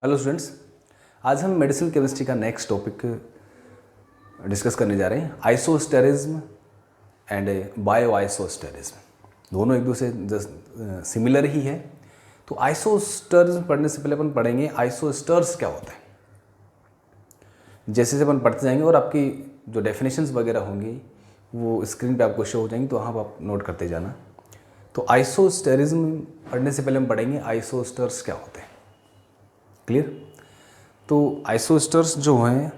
Hello students, आज हम medicinal chemistry का नेक्स्ट टॉपिक डिस्कस करने जा रहे हैं। आइसोस्टेरिज्म एंड बायो आइसोस्टेरिज्म दोनों एक दूसरे सिमिलर ही है। तो आइसोस्टर्स पढ़ने से पहले अपन पढ़ेंगे आइसोस्टर्स क्या होता है। जैसे जैसे अपन पढ़ते जाएंगे और आपकी जो डेफिनेशंस वगैरह होंगी वो स्क्रीन पे आपको शो हो जाएंगी, तो वहाँ आप नोट करते जाना। तो आइसोस्टेरिज्म पढ़ने से पहले हम पढ़ेंगे आइसोस्टर्स क्या होते हैं। क्लियर? तो आइसोस्टर्स जो हैं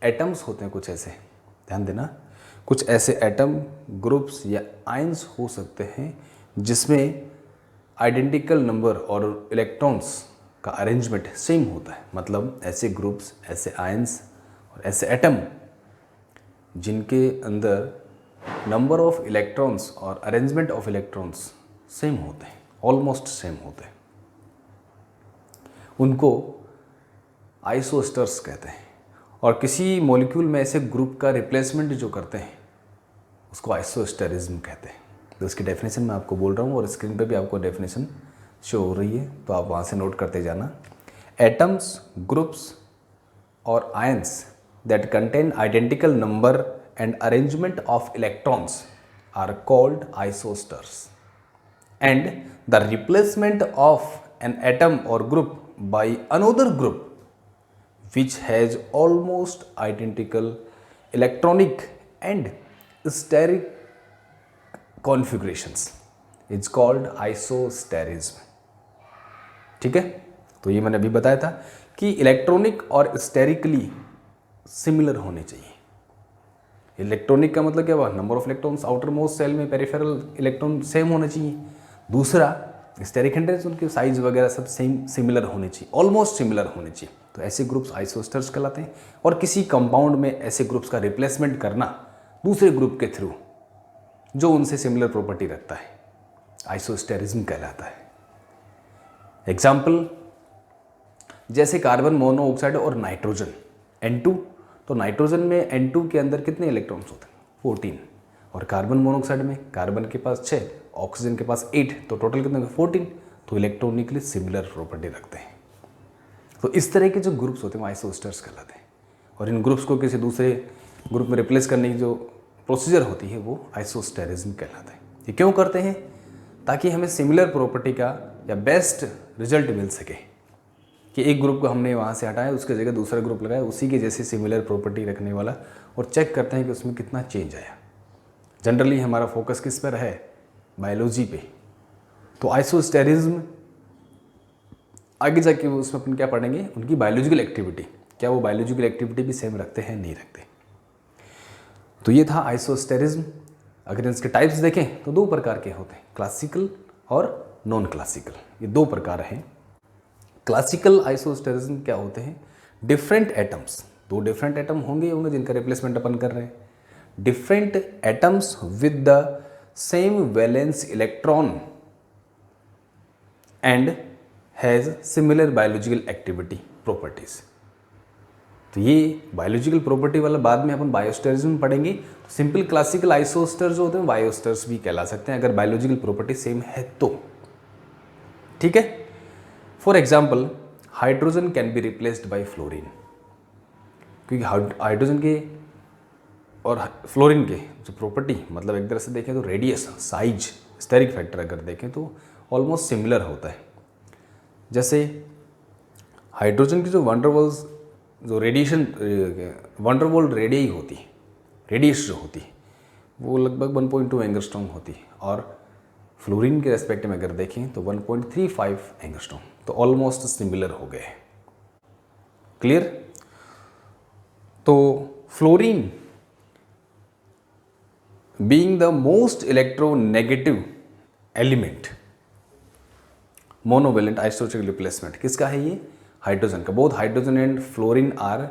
एटम्स होते हैं कुछ ऐसे, ध्यान देना, कुछ ऐसे एटम ग्रुप्स या आयंस हो सकते हैं जिसमें आइडेंटिकल नंबर और इलेक्ट्रॉन्स का अरेंजमेंट सेम होता है। मतलब ऐसे ग्रुप्स, ऐसे आयंस और ऐसे एटम जिनके अंदर नंबर ऑफ इलेक्ट्रॉन्स और अरेंजमेंट ऑफ इलेक्ट्रॉन्स सेम होते हैं, ऑलमोस्ट सेम होते हैं, उनको आइसोस्टर्स कहते हैं। और किसी मॉलिक्यूल में ऐसे ग्रुप का रिप्लेसमेंट जो करते हैं उसको आइसोस्टेरिज्म कहते हैं। तो इसकी डेफिनेशन मैं आपको बोल रहा हूँ और स्क्रीन पे भी आपको डेफिनेशन शो हो रही है, तो आप वहाँ से नोट करते जाना। एटम्स, ग्रुप्स और ions that contain identical number and arrangement of electrons are called isosteres, and the replacement of an atom or group by another group which has almost identical electronic and steric configurations is called isosterism। ठीक है, तो ये मैंने अभी बताया था कि electronic और स्टेरिकली सिमिलर होने चाहिए। इलेक्ट्रॉनिक का मतलब क्या हुआ? Number of electrons outermost shell में, पेरिफेरल इलेक्ट्रॉन सेम होने चाहिए। दूसरा स्टेरिक इंडेक्स, उनके साइज वगैरह सब सेम सिमिलर होने चाहिए, ऑलमोस्ट सिमिलर होने चाहिए। तो ऐसे ग्रुप्स आइसोस्टर्स कहलाते हैं। और किसी कंपाउंड में ऐसे ग्रुप्स का रिप्लेसमेंट करना दूसरे ग्रुप के थ्रू जो उनसे सिमिलर प्रॉपर्टी रखता है, आइसोस्टेरिज्म कहलाता है। एग्जाम्पल, जैसे कार्बन मोनोऑक्साइड और नाइट्रोजन N2, तो नाइट्रोजन में N2 के अंदर कितने इलेक्ट्रॉन्स होते हैं? 14। और कार्बन मोनोऑक्साइड में कार्बन के पास 6, ऑक्सीजन के पास 8, तो टोटल कितने? 14। तो इलेक्ट्रॉनिकली सिमिलर प्रॉपर्टी रखते हैं। तो इस तरह के जो ग्रुप्स होते हैं वो आइसोस्टर्स कहलाते हैं। और इन ग्रुप्स को किसी दूसरे ग्रुप में रिप्लेस करने की जो प्रोसीजर होती है वो आइसोस्टेरिज्म कहलाता है। ये क्यों करते हैं? ताकि हमें सिमिलर प्रॉपर्टी का या बेस्ट रिजल्ट मिल सके कि एक ग्रुप को हमने वहाँ से हटाया, उसके जगह दूसरा ग्रुप लगाया उसी के जैसे सिमिलर प्रॉपर्टी रखने वाला, और चेक करते हैं कि उसमें कितना चेंज आया। जनरली हमारा फोकस किस पर है? बायोलॉजी पे। तो आइसोस्टेरिज्म आगे जाके उसमें अपन क्या पढ़ेंगे? उनकी बायोलॉजिकल एक्टिविटी, क्या वो बायोलॉजिकल एक्टिविटी भी सेम रखते हैं, नहीं रखते। तो ये था आइसोस्टेरिज्म। अगर इसके टाइप्स देखें तो दो प्रकार के होते हैं, क्लासिकल और नॉन क्लासिकल। ये दो प्रकार हैं। क्लासिकल आइसोस्टेरिज्म क्या होते हैं? डिफरेंट एटम्स, दो डिफरेंट एटम होंगे जिनका रिप्लेसमेंट अपन कर रहे हैं। Different atoms with the same valence electron and has similar biological activity properties. तो ये बायोलॉजिकल प्रॉपर्टी वाला बाद में अपन बायोस्टेरिज्म पढ़ेंगे। तो सिंपल क्लासिकल आइसोस्टर्स जो होते हैं बायोस्टर्स भी कहला सकते हैं अगर बायोलॉजिकल प्रॉपर्टी सेम है तो। ठीक है, for example hydrogen can be replaced by fluorine, क्योंकि हाइड्रोजन के और फ्लोरीन के जो प्रॉपर्टी, मतलब एक तरह से देखें तो रेडियस, साइज, स्टेरिक फैक्टर अगर देखें तो ऑलमोस्ट सिमिलर होता है। जैसे हाइड्रोजन की जो वंडरवॉल्स, जो रेडिएशन, वंडरवॉल रेडियई होती है, रेडियस जो होती है वो लगभग 1.2 एंगस्ट्रॉम होती है, और फ्लोरीन के रेस्पेक्ट में अगर देखें तो 1.35 एंगस्ट्रॉम, तो ऑलमोस्ट सिमिलर हो गए। क्लियर? तो fluorine being the most electronegative element, monovalent isotopic replacement किसका है? ये हाइड्रोजन का। Both hydrogen and fluorine are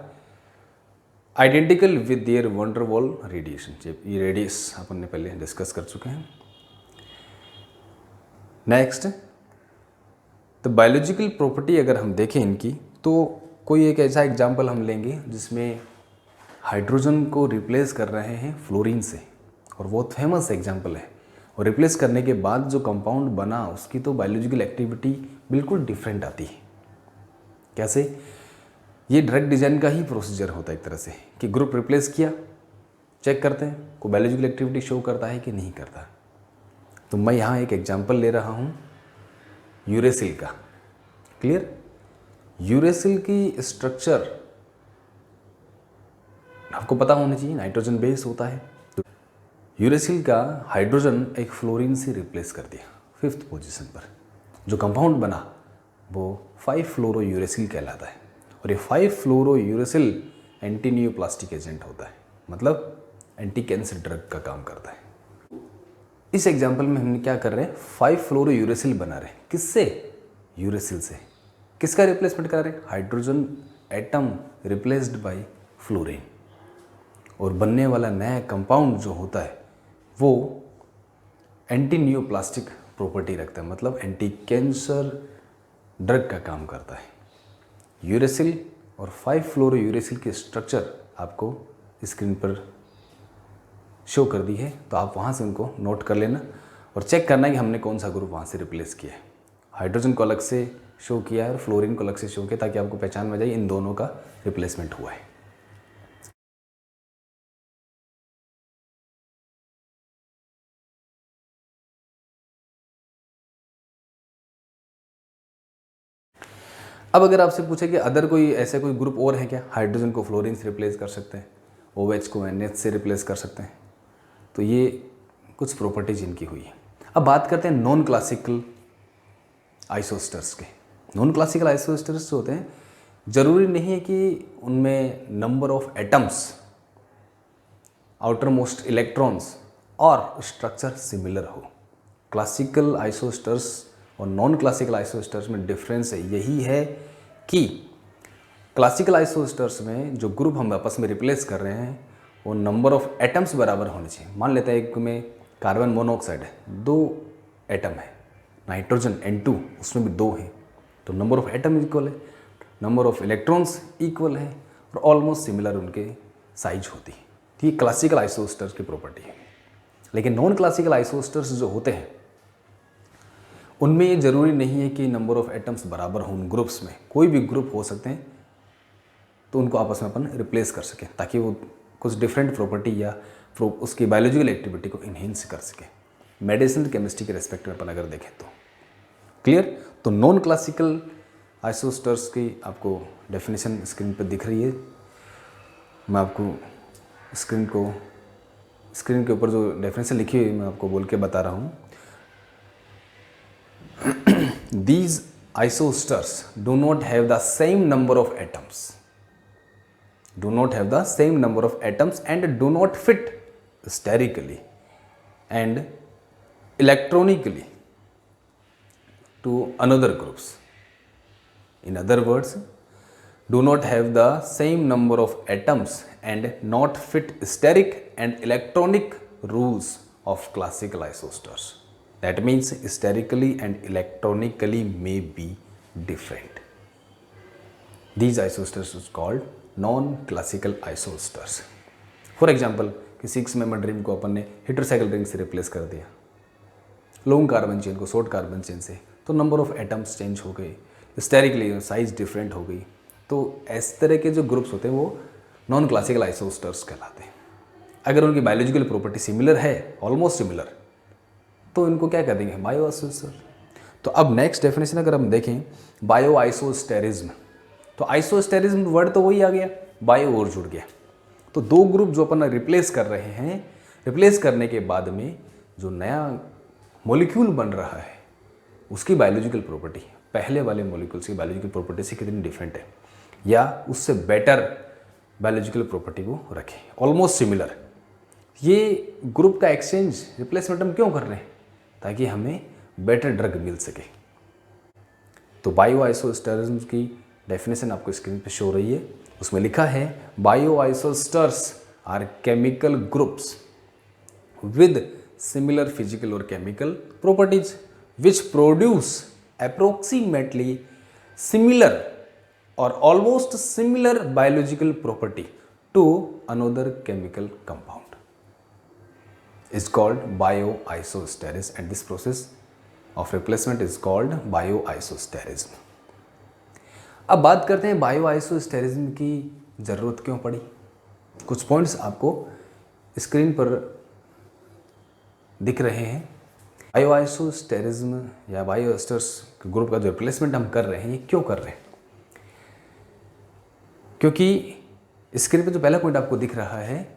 identical with their van der Waals radiation. ये रेडियस अपन ने पहले डिस्कस कर चुके हैं। नेक्स्ट, तो बायोलॉजिकल प्रॉपर्टी अगर हम देखें इनकी, तो कोई एक ऐसा एग्जाम्पल हम लेंगे जिसमें हाइड्रोजन को रिप्लेस कर रहे हैं फ्लोरीन से, और बहुत फेमस एग्जाम्पल है। और रिप्लेस करने के बाद जो कंपाउंड बना उसकी तो बायोलॉजिकल एक्टिविटी बिल्कुल डिफरेंट आती है। कैसे? ये ड्रग डिजाइन का ही प्रोसीजर होता है एक तरह से कि ग्रुप रिप्लेस किया, चेक करते हैं कोई बायोलॉजिकल एक्टिविटी शो करता है कि नहीं करता। तो मैं यहाँ एक एग्जांपल ले रहा हूँ यूरेसिल का। क्लियर? यूरेसिल की स्ट्रक्चर आपको पता होना चाहिए, नाइट्रोजन बेस होता है। तो यूरेसिल का हाइड्रोजन एक फ्लोरीन से रिप्लेस कर दिया 5th पोजीशन पर। जो कंपाउंड बना वो 5-फ्लोरो-यूरेसिल कहलाता है। और ये 5-फ्लोरो-यूरेसिल एंटी नियोप्लास्टिक एजेंट होता है, मतलब एंटी कैंसर ड्रग का काम करता है। इस एग्जाम्पल में हम क्या कर रहे हैं, 5-फ्लोरो-यूरेसिल बना रहे हैं। किससे? यूरेसिल से। किसका रिप्लेसमेंट करा रहे हैं? Hydrogen atom replaced by fluorine. और बनने वाला नया कंपाउंड जो होता है वो एंटी नियोप्लास्टिक प्रॉपर्टी रखता है, मतलब एंटी कैंसर ड्रग का काम करता है। यूरेसिल और 5-फ्लोरो-यूरेसिल की स्ट्रक्चर आपको स्क्रीन पर शो कर दी है, तो आप वहाँ से उनको नोट कर लेना और चेक करना कि हमने कौन सा ग्रुप वहाँ से रिप्लेस किया है। हाइड्रोजन को अलग से शो किया है और फ्लोरीन को अलग से शो किया, ताकि आपको पहचान में जाए इन दोनों का रिप्लेसमेंट हुआ है। अब अगर आपसे पूछे कि अदर कोई ऐसे कोई ग्रुप और है क्या, हाइड्रोजन को फ्लोरीन से रिप्लेस कर सकते हैं, OH को NH से रिप्लेस कर सकते हैं, तो ये कुछ प्रॉपर्टीज इनकी हुई है। अब बात करते हैं नॉन क्लासिकल आइसोस्टर्स के। नॉन क्लासिकल आइसोस्टर्स जो होते हैं, ज़रूरी नहीं है कि उनमें number of atoms, outer most electrons और स्ट्रक्चर सिमिलर हो। क्लासिकल आइसोस्टर्स और नॉन क्लासिकल आइसोस्टर्स में डिफरेंस यही है कि क्लासिकल आइसोस्टर्स में जो ग्रुप हम आपस में रिप्लेस कर रहे हैं वो नंबर ऑफ एटम्स बराबर होने चाहिए। मान लेते हैं एक में कार्बन मोनोऑक्साइड है, 2 एटम है, नाइट्रोजन N2 उसमें भी 2 हैं, तो नंबर ऑफ एटम इक्वल है, नंबर ऑफ इलेक्ट्रॉन्स इक्वल है और ऑलमोस्ट सिमिलर उनके साइज होती है। तो ये क्लासिकल आइसोस्टर्स की प्रॉपर्टी है। लेकिन नॉन क्लासिकल आइसोस्टर्स जो होते हैं उनमें ये ज़रूरी नहीं है कि नंबर ऑफ एटम्स बराबर हों। उन ग्रुप्स में कोई भी ग्रुप हो सकते हैं, तो उनको आपस में अपन रिप्लेस कर सकें, ताकि वो कुछ डिफरेंट प्रॉपर्टी या उसकी बायोलॉजिकल एक्टिविटी को इन्हेंस कर सकें। मेडिसिन केमिस्ट्री के रेस्पेक्ट में अपन अगर देखें तो क्लियर। तो नॉन क्लासिकल आइसोस्टर्स की आपको डेफिनेशन स्क्रीन पर दिख रही है। मैं आपको स्क्रीन के ऊपर जो डेफिनेशन लिखी हुई मैं आपको बोल के बता रहा हूँ। These isosters do not have the same number of atoms, and do not fit sterically and electronically to another groups. In other words, do not have the same number of atoms and not fit steric and electronic rules of classical isosters. That means sterically and electronically may be different. These isosters is called non-classical isosters. For example, कि 6 member dream को अपन ने heterocyclic ring से replace कर दिया, long carbon chain को short carbon chain से, तो number of atoms change हो गए, स्टेरिकली साइज डिफरेंट हो गई। तो इस तरह के जो ग्रुप्स होते हैं वो नॉन क्लासिकल आइसोस्टर्स कहलाते हैं। अगर उनकी बायोलॉजिकल प्रॉपर्टी सिमिलर है, ऑलमोस्ट सिमिलर, तो इनको क्या कर देंगे, बायो आइसोस्टर। तो अब नेक्स्ट डेफिनेशन अगर हम देखें, बायो आइसोस्टेरिज्म। तो आइसोस्टेरिज्म वर्ड तो वही आ गया, बायो और जुड़ गया। तो दो ग्रुप जो अपन रिप्लेस कर रहे हैं, रिप्लेस करने के बाद में जो नया मॉलिक्यूल बन रहा है उसकी बायोलॉजिकल प्रॉपर्टी पहले वाले मॉलिक्यूल्स की बायोलॉजिकल प्रॉपर्टी से कितनी डिफरेंट है, या उससे बेटर बायोलॉजिकल प्रॉपर्टी वो रखे, ऑलमोस्ट सिमिलर। ये ग्रुप का एक्सचेंज, रिप्लेसमेंट हम क्यों कर रहे हैं, ताकि हमें बेटर ड्रग मिल सके। तो बायो आइसोस्टेरिज्म की डेफिनेशन आपको स्क्रीन पे शो रही है। उसमें लिखा है, bioisosteres are chemical groups with similar physical और chemical properties which produce approximately similar और almost similar biological property to another chemical compound is called bioisosterism, and this process of replacement is called bioisosterism. अब बात करते हैं bio आइसोस्टेरिज्म की ज़रूरत क्यों पड़ी। कुछ पॉइंट्स आपको स्क्रीन पर दिख रहे हैं। बायो आइसोस्टेरिज्म या बायो एस्टर्स ग्रुप का जो रिप्लेसमेंट हम कर रहे हैं, ये क्यों कर रहे हैं? क्योंकि स्क्रीन पर जो पहला पॉइंट आपको दिख रहा है,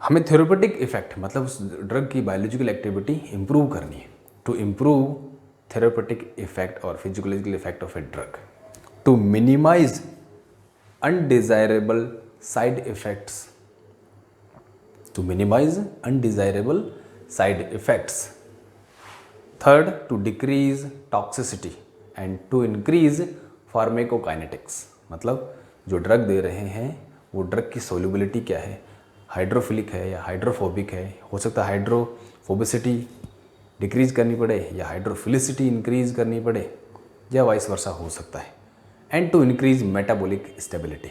हमें थेरेपेटिक इफेक्ट मतलब उस ड्रग की बायोलॉजिकल एक्टिविटी इंप्रूव करनी है। टू इम्प्रूव थेरेपेटिक इफेक्ट और physiological effect of a drug, to minimize undesirable side effects, to minimize undesirable side effects. Third, to decrease toxicity and to increase pharmacokinetics. मतलब जो drug दे रहे हैं वो drug की solubility क्या है, हाइड्रोफिलिक है या हाइड्रोफोबिक है। हो सकता है हाइड्रोफोबिसिटी डिक्रीज करनी पड़े या हाइड्रोफिलिसिटी इंक्रीज करनी पड़े या वाइस वर्सा हो सकता है। And to increase metabolic stability.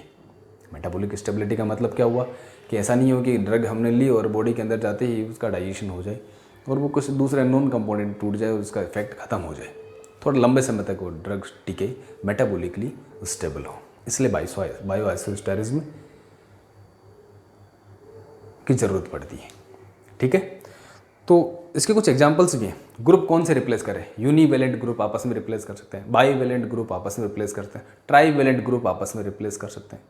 Metabolic stability का मतलब क्या हुआ कि ऐसा नहीं हो कि ड्रग हमने ली और बॉडी के अंदर जाते ही उसका डाइजेशन हो जाए और वो कुछ दूसरे नॉन कंपोनेंट टूट जाए और उसका इफेक्ट ख़त्म हो जाए। थोड़ा लंबे समय तक वो ड्रग टिके, मेटाबॉलिकली स्टेबल हो। इसलिए बायो आइसोस्टेरिज्म की ज़रूरत पड़ती है। ठीक है, तो इसके कुछ एग्जांपल्स भी हैं। ग्रुप कौन से रिप्लेस करें? यूनिवेलेंट ग्रुप आपस में रिप्लेस कर सकते हैं, बाईवेलेंट ग्रुप आपस में रिप्लेस करते हैं, ट्राईवेलेंट ग्रुप आपस में रिप्लेस कर सकते हैं,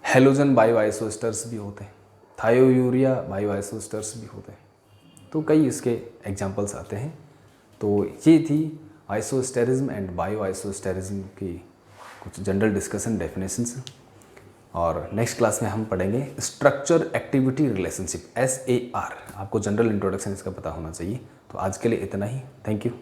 हेलोजन बायो आइसोस्टर्स भी होते हैं, थायोयूरिया बायो आइसोस्टर्स भी होते हैं। तो कई इसके एग्जांपल्स आते हैं। तो ये थी आइसोस्टेरिज्म एंड बायो आइसोस्टेरिज्म की कुछ जनरल डिस्कशन, डेफिनेशंस। और नेक्स्ट क्लास में हम पढ़ेंगे स्ट्रक्चर एक्टिविटी रिलेशनशिप, SAR। आपको जनरल इंट्रोडक्शन इसका पता होना चाहिए। तो आज के लिए इतना ही। Thank you.